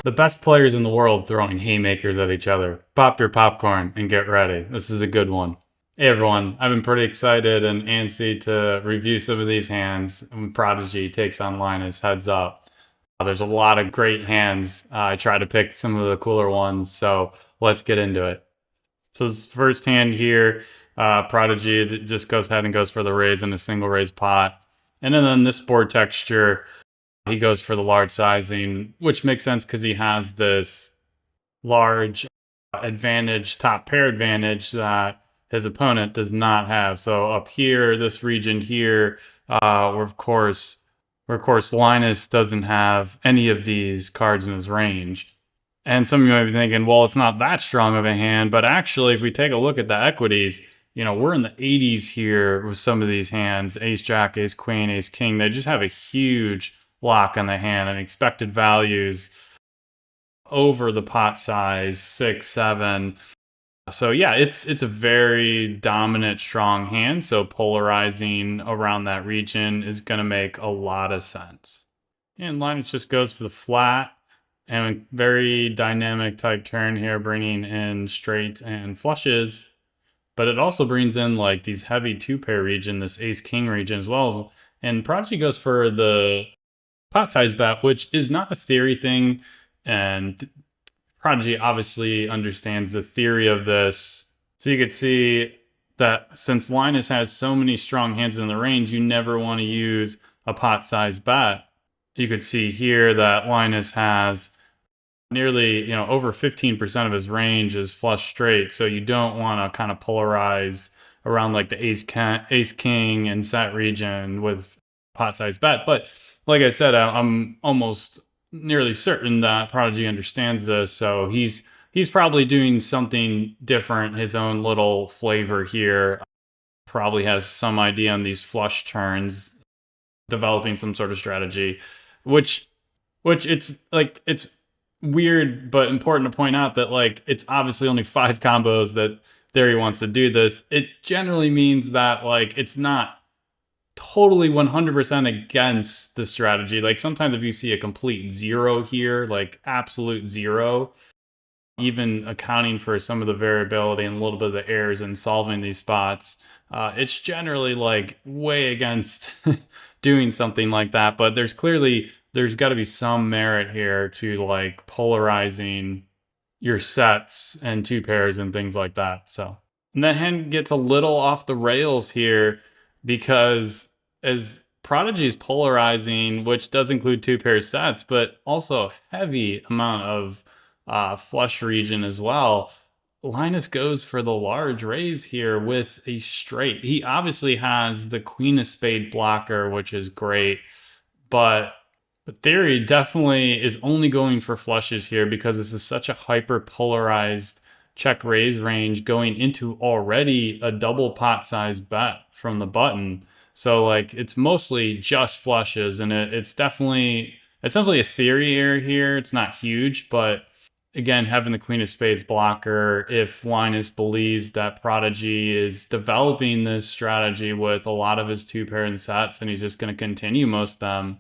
The best players in the world throwing haymakers at each other. Pop your popcorn and get ready. This is a good one. Hey everyone, I've been pretty excited and antsy to review some of these hands when Prodigy takes on Linus heads up. There's a lot of great hands. I try to pick some of the cooler ones, so let's get into it. So this first hand here, Prodigy just goes ahead and goes for the raise in a single raise pot. And then this board texture, he goes for the large sizing, which makes sense because he has this large advantage, top pair advantage that his opponent does not have. So up here, this region here, where of course Linus doesn't have any of these cards in his range. And some of you might be thinking, well, it's not that strong of a hand, but actually, if we take a look at the equities, you know, we're in the 80s here with some of these hands, ace jack, ace queen, ace king. They just have a huge lock on the hand and expected values over the pot size 6, 7. So yeah, it's a very dominant, strong hand. So polarizing around that region is going to make a lot of sense. And Linus just goes for the flat and a very dynamic type turn here, bringing in straights and flushes. But it also brings in like these heavy two pair region, this ace king region as well. And Prodigy goes for the pot size bet, which is not a theory thing. And Prodigy obviously understands the theory of this. So you could see that since Linus has so many strong hands in the range, you never want to use a pot size bet. You could see here that Linus has nearly, over 15% of his range is flush straight. So you don't want to kind of polarize around like the ace king and set region with pot size bet. But like I said, I'm almost nearly certain that Prodigy understands this. So he's probably doing something different, his own little flavor here. Probably has some idea on these flush turns, developing some sort of strategy, which it's weird but important to point out that like it's obviously only 5 combos that there he wants to do this. It generally means that like it's not totally 100% against the strategy. Like sometimes if you see a complete 0 here, like absolute 0, even accounting for some of the variability and a little bit of the errors in solving these spots, it's generally like way against doing something like that. But there's got to be some merit here to like polarizing your sets and two pairs and things like that. So, and that hand gets a little off the rails here because as Prodigy's polarizing, which does include two pair sets, but also heavy amount of flush region as well, Linus goes for the large raise here with a straight. He obviously has the queen of spade blocker, which is great, but theory definitely is only going for flushes here because this is such a hyper polarized check raise range going into already a double pot size bet from the button. So like it's mostly just flushes, and it's definitely a theory error here. It's not huge, but again, having the queen of spades blocker, if Linus believes that Prodigy is developing this strategy with a lot of his two pair and sets and he's just going to continue most of them,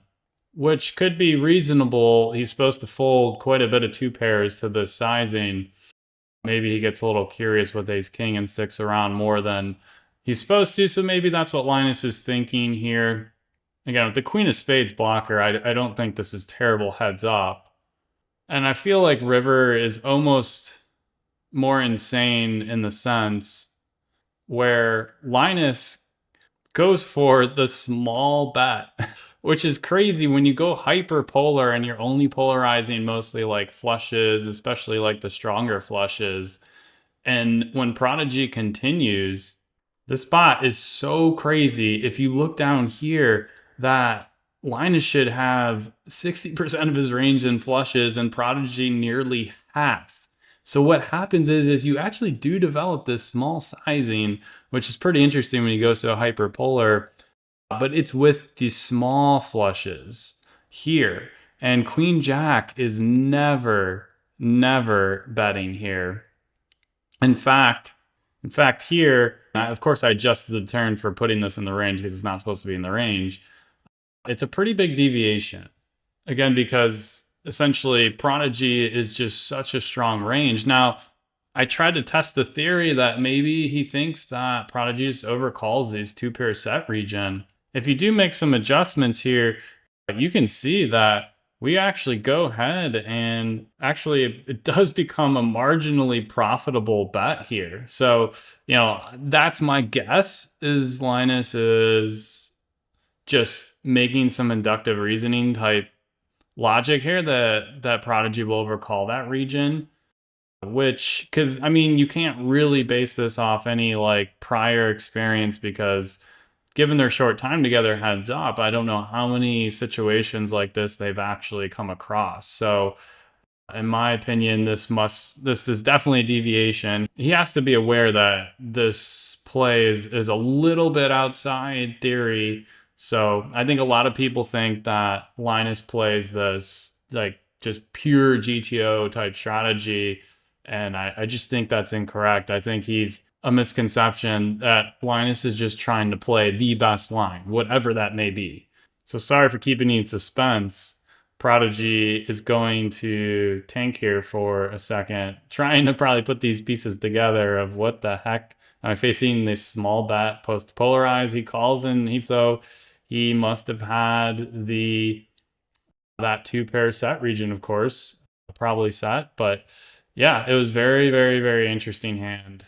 which could be reasonable. He's supposed to fold quite a bit of two pairs to this sizing. Maybe he gets a little curious with ace king and sticks around more than he's supposed to. So maybe that's what Linus is thinking here. Again, with the queen of spades blocker, I don't think this is terrible heads up. And I feel like river is almost more insane in the sense where Linus goes for the small bet, which is crazy when you go hyperpolar and you're only polarizing mostly like flushes, especially like the stronger flushes. And when Prodigy continues, the spot is so crazy. If you look down here, that Linus should have 60% of his range in flushes and Prodigy nearly half. So what happens is you actually do develop this small sizing, which is pretty interesting when you go so hyperpolar, but it's with the small flushes here. And Queen Jack is never betting here. In fact here, of course I adjusted the turn for putting this in the range because it's not supposed to be in the range. It's a pretty big deviation. Again, because essentially Prodigy is just such a strong range. Now, I tried to test the theory that maybe he thinks that Prodigy just overcalls these 2-pair set region. If you do make some adjustments here, you can see that we actually go ahead and actually it does become a marginally profitable bet here. So, that's my guess, is Linus is just making some inductive reasoning type logic here that Prodigy will overcall that region. Which, because I mean, you can't really base this off any like prior experience, because given their short time together, heads up, I don't know how many situations like this they've actually come across. So in my opinion, this is definitely a deviation. He has to be aware that this play is a little bit outside theory. So I think a lot of people think that Linus plays this like just pure GTO type strategy, and I just think that's incorrect. I think he's a misconception that Linus is just trying to play the best line, whatever that may be. So sorry for keeping you in suspense. Prodigy is going to tank here for a second, trying to probably put these pieces together of what the heck. Am I facing this small bet post polarize? He calls in Hefo. He must have had that 2-pair set region, of course, probably set. But yeah, it was very, very, very interesting hand.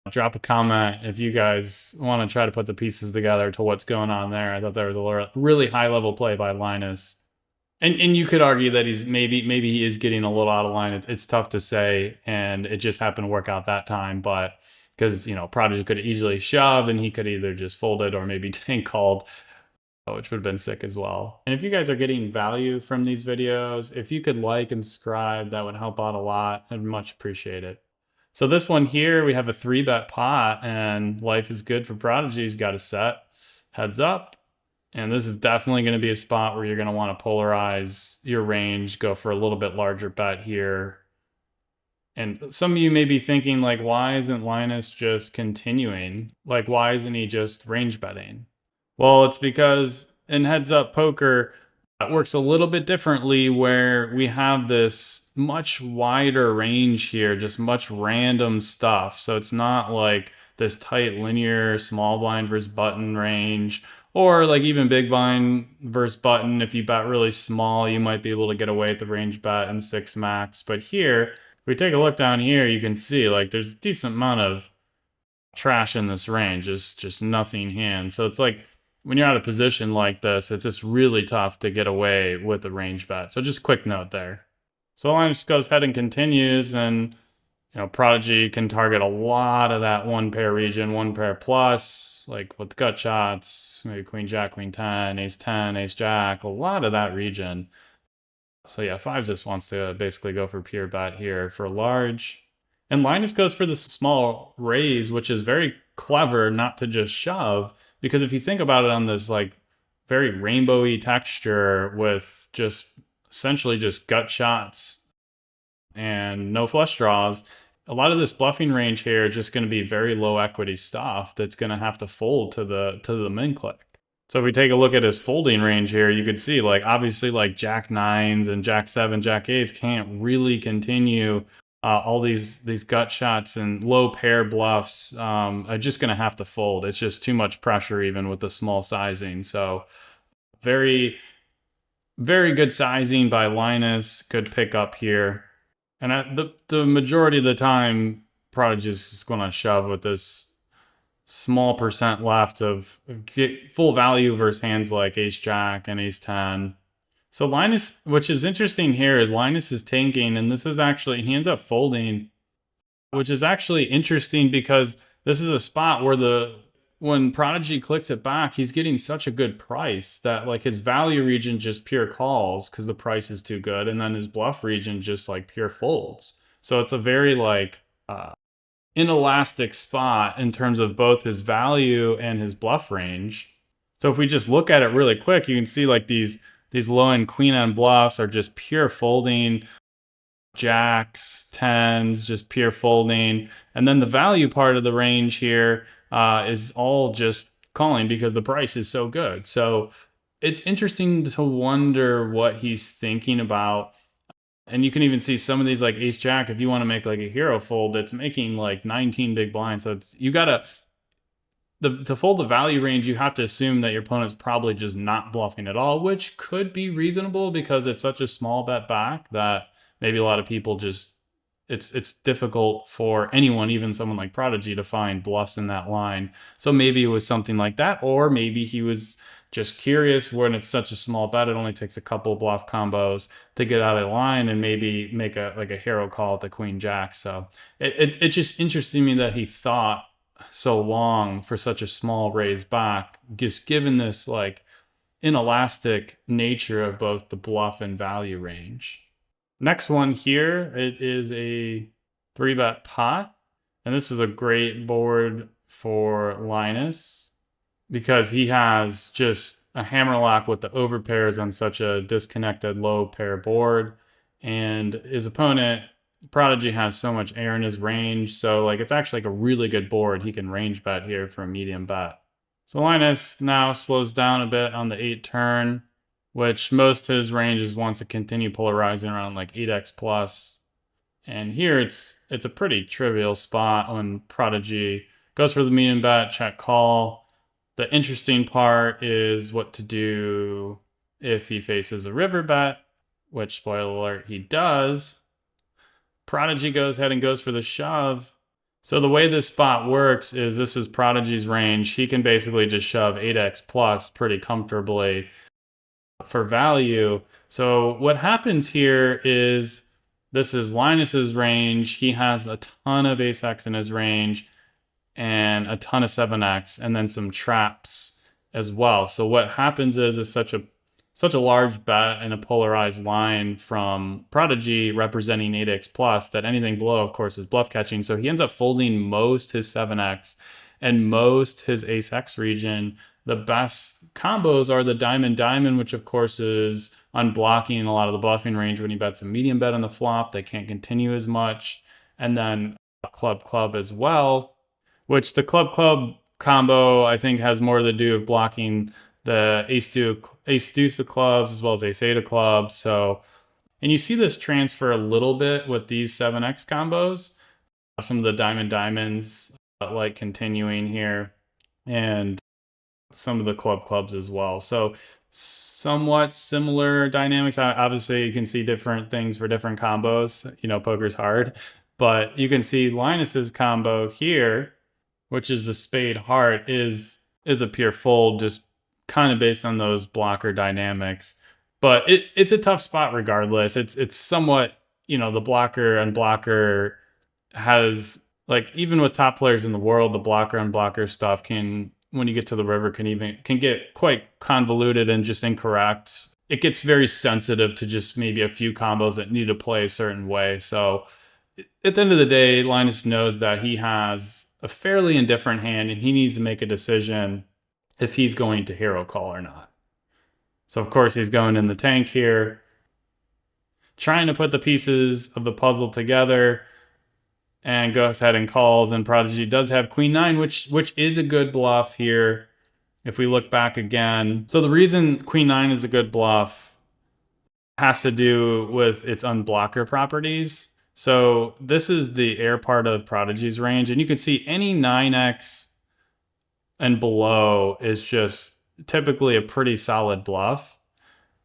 Drop a comment if you guys want to try to put the pieces together to what's going on there. I thought there was a really high level play by Linus. And you could argue that he's maybe he is getting a little out of line. It's tough to say, and it just happened to work out that time. But because Prodigy could easily shove, and he could either just fold it or maybe tank called, which would have been sick as well. And if you guys are getting value from these videos, if you could like and subscribe, that would help out a lot. I'd much appreciate it. So this one here, we have a 3-bet pot, and life is good for Prodigy. He's got a set heads up. And this is definitely going to be a spot where you're going to want to polarize your range, go for a little bit larger bet here. And some of you may be thinking, like, why isn't Linus just continuing? Like, why isn't he just range betting? Well, it's because in heads up poker, it works a little bit differently, where we have this much wider range here, just much random stuff. So it's not like this tight linear small blind versus button range, or like even big blind versus button. If you bet really small, you might be able to get away with the range bet and 6 max. But here, if we take a look down here, you can see like there's a decent amount of trash in this range. It's just nothing hand. So it's like when you're out of position like this, it's just really tough to get away with a range bet. So just quick note there. So Linus goes ahead and continues, and Prodigy can target a lot of that 1-pair region, 1-pair plus, like with gut shots, maybe queen jack, queen 10, ace 10, ace jack, a lot of that region. So yeah, 5 just wants to basically go for pure bet here for large. And Linus goes for this small raise, which is very clever not to just shove, because if you think about it on this like very rainbowy texture with just essentially just gut shots and no flush draws, a lot of this bluffing range here is just going to be very low equity stuff that's going to have to fold to the min click. So if we take a look at his folding range here, you could see like obviously like jack 9s and jack 7, jack 8s can't really continue all these gut shots, and low pair bluffs are just going to have to fold. It's just too much pressure even with the small sizing. So very, very good sizing by Linus. Good pick up here. And the majority of the time, Prodigy is just going to shove with this small percent left of get full value versus hands like ace jack and ace 10. So Linus, which is interesting here, is Linus is tanking, and this is actually, he ends up folding, which is actually interesting because this is a spot where when Prodigy clicks it back, he's getting such a good price that like his value region just pure calls because the price is too good, and then his bluff region just like pure folds. So it's a very like inelastic spot in terms of both his value and his bluff range. So if we just look at it really quick, you can see like these low end queen end bluffs are just pure folding. Jacks, 10s, just pure folding. And then the value part of the range here is all just calling because the price is so good. So it's interesting to wonder what he's thinking about And you can even see some of these like ace jack, if you want to make like a hero fold, it's making like 19 big blinds. So it's, you gotta, to fold the value range, you have to assume that your opponent's probably just not bluffing at all, which could be reasonable because it's such a small bet back that maybe a lot of people just, it's difficult for anyone, even someone like Prodigy, to find bluffs in that line. So maybe it was something like that, or maybe he was just curious when it's such a small bet, it only takes a couple bluff combos to get out of the line and maybe make a like a hero call at the queen jack. So it just interested me that he thought so long for such a small raise back, just given this like inelastic nature of both the bluff and value range. Next one here, it is a 3-bet pot, and this is a great board for Linus because he has just a hammerlock with the overpairs on such a disconnected low pair board, and his opponent Prodigy has so much air in his range, so like it's actually like a really good board. He can range bet here for a medium bet. So Linus now slows down a bit on the 8 turn, which most his ranges wants to continue polarizing around like 8x plus. And here it's a pretty trivial spot when Prodigy goes for the medium bet, check call. The interesting part is what to do if he faces a river bet, which, spoiler alert, he does. Prodigy goes ahead and goes for the shove. So the way this spot works is this is Prodigy's range. He can basically just shove 8x plus pretty comfortably for value. So what happens here is this is Linus's range. He has a ton of ace x in his range and a ton of 7x and then some traps as well. So what happens is it's such a large bet and a polarized line from Prodigy representing 8x plus that anything below, of course, is bluff catching. So he ends up folding most his 7x and most his ace x region. The best combos are the diamond, which of course is unblocking a lot of the bluffing range when he bets a medium bet on the flop. They can't continue as much. And then club as well, which the club combo I think has more to do with blocking the ace deuce of clubs as well as ace 8 of clubs. So, and you see this transfer a little bit with these 7x combos. Some of the diamonds like continuing here, and some of the clubs as well. So somewhat similar dynamics. Obviously you can see different things for different combos. You know, poker's hard, but you can see Linus's combo here, which is the spade heart, is a pure fold, just kind of based on those blocker dynamics. But it's a tough spot regardless. It's somewhat, you know, the blocker unblocker has, like, even with top players in the world, the blocker unblocker stuff can, when you get to the river, can get quite convoluted and just incorrect. It gets very sensitive to just maybe a few combos that need to play a certain way. So at the end of the day, Linus knows that he has a fairly indifferent hand and he needs to make a decision if he's going to hero call or not. So of course he's going in the tank here, trying to put the pieces of the puzzle together, and goes ahead and calls. And Prodigy does have queen 9, which is a good bluff here if we look back again. So the reason queen 9 is a good bluff has to do with its unblocker properties. So this is the air part of Prodigy's range, and you can see any 9x and below is just typically a pretty solid bluff.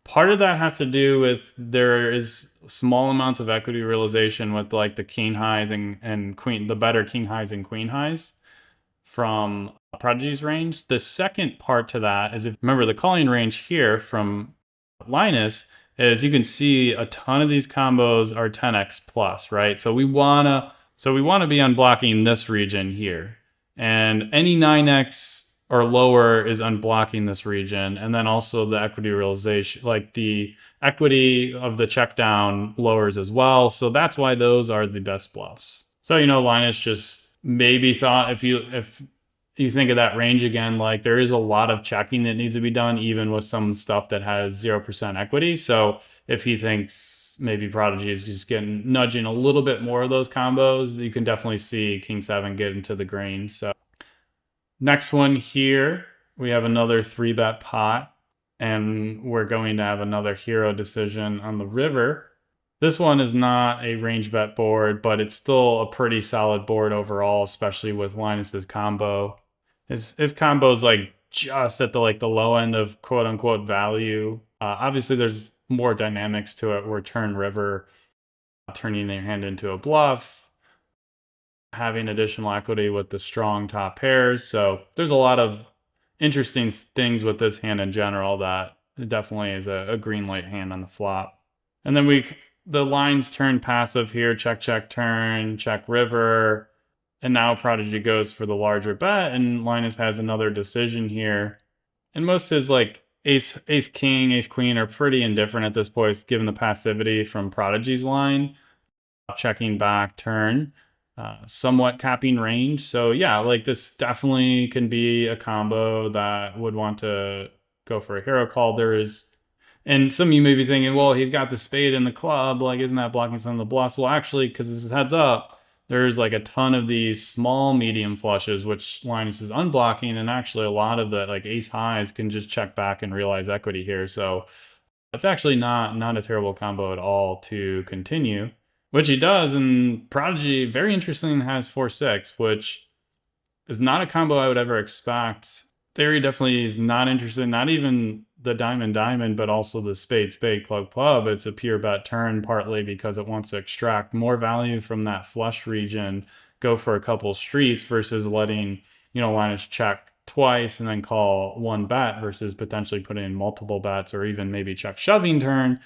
Part of that has to do with there is small amounts of equity realization with like the king highs and queen, the better king highs and queen highs from Prodigy's range. The second part to that is, if remember the calling range here from Linus is, you can see a ton of these combos are 10x plus, right? So we wanna be unblocking this region here. And any 9x or lower is unblocking this region. And then also the equity realization, like the equity of the check down lowers as well. So that's why those are the best bluffs. So, you know, Linus just maybe thought, if you think of that range again, like there is a lot of checking that needs to be done, even with some stuff that has 0% equity. So if he thinks maybe Prodigy is just nudging a little bit more of those combos, you can definitely see King 7 get into the green. So next one here, we have another 3-bet pot, and we're going to have another hero decision on the river. This one is not a range bet board, but it's still a pretty solid board overall, especially with Linus's combo. His combo is like just at the low end of quote unquote value. Obviously, there's more dynamics to it. Where turn river, turning their hand into a bluff, having additional equity with the strong top pairs. So there's a lot of interesting things with this hand in general that definitely is a green light hand on the flop. And then the lines turn passive here, check, check, turn, check river. And now Prodigy goes for the larger bet, and Linus has another decision here. And most of his like ace king, ace queen are pretty indifferent at this point, given the passivity from Prodigy's line. Checking back, turn, somewhat capping range. So yeah, like this definitely can be a combo that would want to go for a hero call. And some of you may be thinking, well, he's got the spade in the club, like isn't that blocking some of the bluffs? Well, actually, because this is heads up, there's like a ton of these small medium flushes, which Linus is unblocking, and actually a lot of the like ace highs can just check back and realize equity here. So it's actually not a terrible combo at all to continue, which he does. And Prodigy, very interesting, has 4-6, which is not a combo I would ever expect. Theory definitely is not interested, not even the diamond, but also the spade, club. It's a pure bet turn, partly because it wants to extract more value from that flush region, go for a couple streets versus letting, Linus check twice and then call one bet versus potentially putting in multiple bets or even maybe check shoving turn.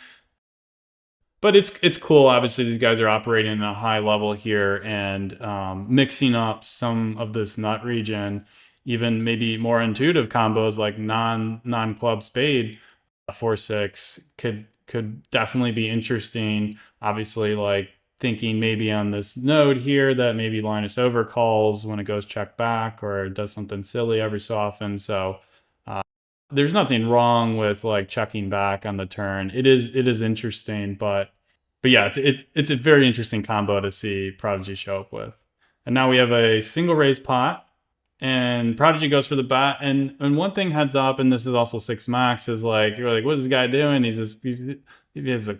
But it's cool. Obviously, these guys are operating at a high level here and mixing up some of this nut region, even maybe more intuitive combos like non-club spade 4-6 could definitely be interesting. Obviously, like thinking maybe on this node here that maybe Linus overcalls when it goes check back or does something silly every so often. So there's nothing wrong with like checking back on the turn. It is interesting, but yeah, it's a very interesting combo to see Prodigy show up with. And now we have a single raise pot, and Prodigy goes for the bet. And one thing heads up, and this is also 6 max, is like you're like, what's this guy doing? He has a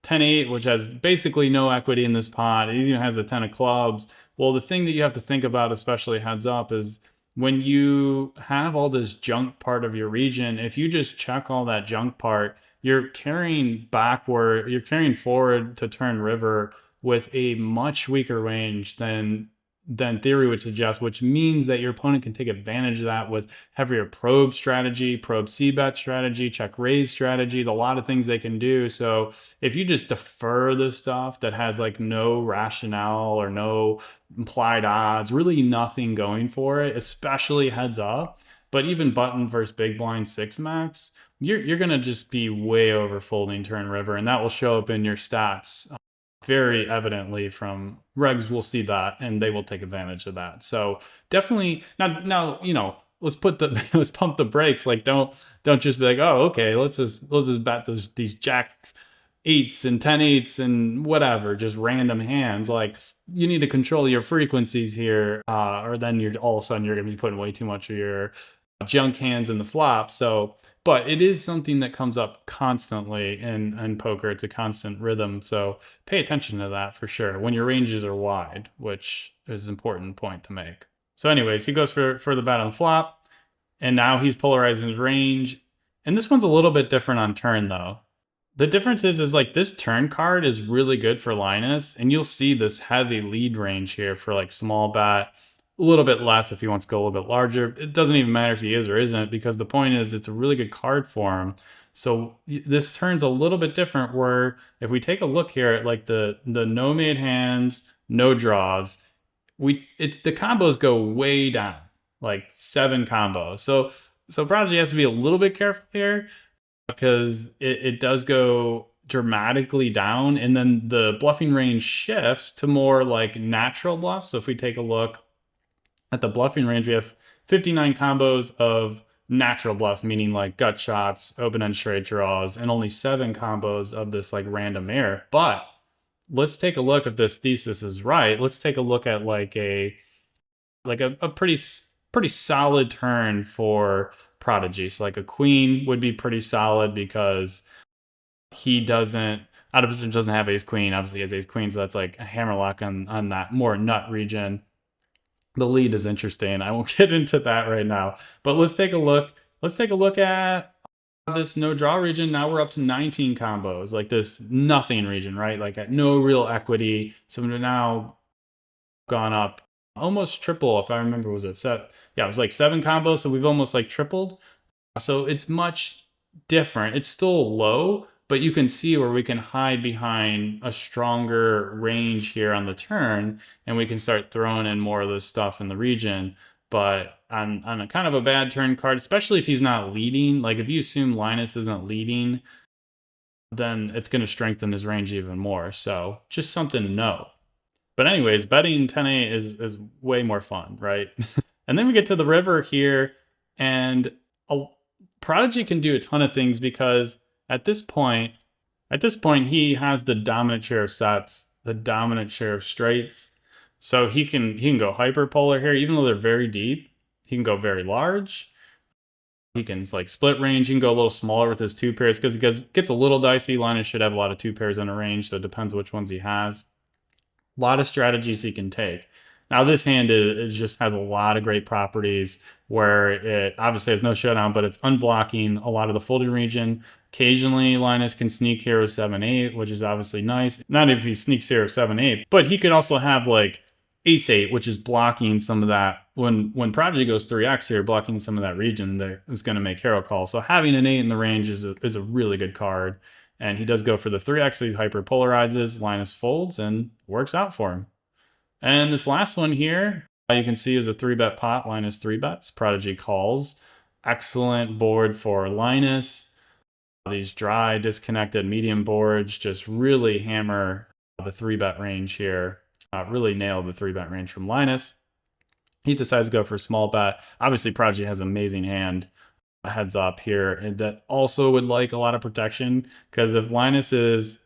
10-8, which has basically no equity in this pot. He even has a 10 of clubs. Well, the thing that you have to think about, especially heads up, is when you have all this junk part of your region, if you just check all that junk part, you're carrying forward to turn river with a much weaker range than theory would suggest, which means that your opponent can take advantage of that with heavier probe strategy, probe Cbet strategy, check raise strategy, a lot of things they can do. So if you just defer the stuff that has like no rationale or no implied odds, really nothing going for it, especially heads up, but even button versus big blind 6 max, you're going to just be way over folding turn river, and that will show up in your stats very evidently. From regs will see that and they will take advantage of that. So definitely now let's pump the brakes. Like don't just be like, oh, okay, let's just bet these jack 8s and 10-8s and whatever, just random hands. Like you need to control your frequencies here, or then you're all of a sudden you're gonna be putting way too much of your junk hands in the flop. So, but it is something that comes up constantly in poker. It's a constant rhythm. So pay attention to that for sure when your ranges are wide, which is an important point to make. So anyways, he goes for the bet on flop, and now he's polarizing his range. And this one's a little bit different on turn though. The difference is like this turn card is really good for Linus, and you'll see this heavy lead range here for like small bet, a little bit less if he wants to go a little bit larger. It doesn't even matter if he is or isn't, because the point is it's a really good card for him. So this turns a little bit different, where if we take a look here at like the no made hands, no draws, the combos go way down, like 7 combos. So Prodigy has to be a little bit careful here, because it does go dramatically down, and then the bluffing range shifts to more like natural bluffs. So if we take a look at the bluffing range, we have 59 combos of natural bluffs, meaning like gut shots, open-end straight draws, and only 7 combos of this like random air. But let's take a look if this thesis is right. Let's take a look at like a pretty solid turn for Prodigy. So like a queen would be pretty solid because he doesn't Out of position doesn't have ace queen. Obviously, he has ace queen, so that's like a hammerlock on that more nut region. The lead is interesting. I won't get into that right now, but let's take a look. Let's take a look at this no draw region. Now we're up to 19 combos, like this nothing region, right? Like at no real equity. So we're now gone up almost triple. If I remember, was it set? Yeah, it was like 7 combos. So we've almost like tripled. So it's much different. It's still low, but you can see where we can hide behind a stronger range here on the turn, and we can start throwing in more of this stuff in the region. But on a kind of a bad turn card, especially if he's not leading, like if you assume Linus isn't leading, then it's going to strengthen his range even more. So just something to know. But anyways, betting 10-8 is way more fun, right? And then we get to the river here, and Prodigy can do a ton of things because at this point he has the dominant share of sets, the dominant share of straights. So he can go hyperpolar here, even though they're very deep. He can go very large. He can like split range. He can go a little smaller with his 2 pairs because it gets a little dicey. Linus should have a lot of 2 pairs in a range, so it depends which ones he has. A lot of strategies he can take. Now this hand it just has a lot of great properties where it obviously has no showdown, but it's unblocking a lot of the folding region. Occasionally Linus can sneak hero 7-8, which is obviously nice. Not if he sneaks hero 7-8, but he could also have like ace-8, which is blocking some of that. When Prodigy goes 3x here, blocking some of that region that is going to make hero call. So having an 8 in the range is a really good card. And he does go for the 3x, so he hyperpolarizes, Linus folds, and works out for him. And this last one here, you can see is a 3-bet pot. Linus 3-bets, Prodigy calls. Excellent board for Linus. These dry, disconnected medium boards just really hammer the 3-bet range here. Really nail the 3-bet range from Linus. He decides to go for a small bet. Obviously, Prodigy has an amazing hand. Heads up here, and that also would like a lot of protection, because if Linus is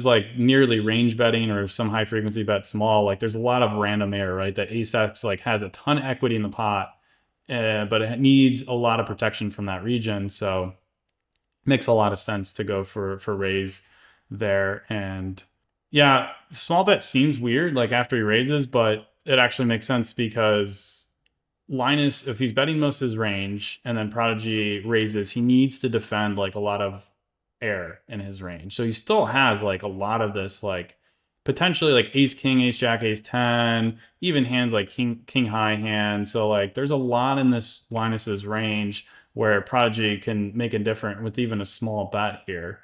like nearly range betting or some high frequency bet small, like there's a lot of random error, right? That ace-x like has a ton of equity in the pot, but it needs a lot of protection from that region. So makes a lot of sense to go for raise there. And yeah, small bet seems weird like after he raises, but it actually makes sense because Linus, if he's betting most of his range and then Prodigy raises, he needs to defend like a lot of air in his range. So he still has like a lot of this like potentially like ace king, ace jack, ace 10, even hands like king high hand. So like there's a lot in this Linus's range where Prodigy can make it different with even a small bet here.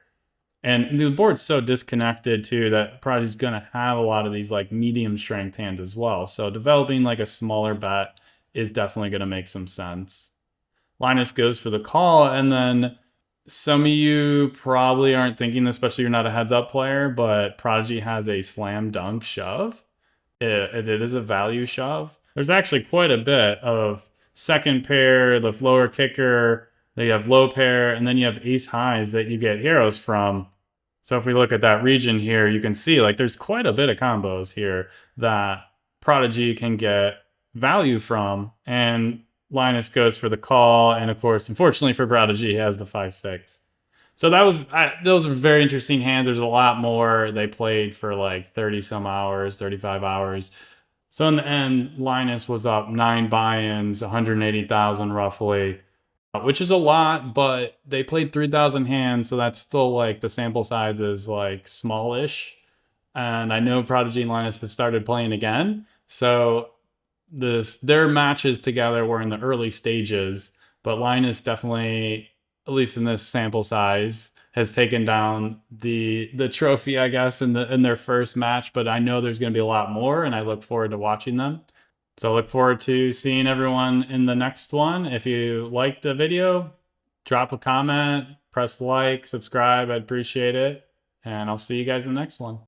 And the board's so disconnected too that Prodigy's gonna have a lot of these like medium strength hands as well. So developing like a smaller bet is definitely going to make some sense. Linus goes for the call, and then some of you probably aren't thinking this, especially if you're not a heads-up player, but Prodigy has a slam dunk shove. It is a value shove. There's actually quite a bit of second pair, the lower kicker, then you have low pair, and then you have ace highs that you get heroes from. So if we look at that region here, you can see like there's quite a bit of combos here that Prodigy can get value from, and Linus goes for the call, and of course, unfortunately for Prodigy, he has the 5-6. So those are very interesting hands. There's a lot more. They played for like 30 some hours, 35 hours. So in the end, Linus was up 9 buy-ins, 180,000 roughly, which is a lot, but they played 3,000 hands, so that's still like the sample size is like smallish. And I know Prodigy and Linus have started playing again, so their matches together were in the early stages, but Linus definitely, at least in this sample size, has taken down the trophy, I guess, in their first match. But I know there's going to be a lot more, and I look forward to watching them. So I look forward to seeing everyone in the next one. If you liked the video, drop a comment, press like, subscribe. I'd appreciate it. And I'll see you guys in the next one.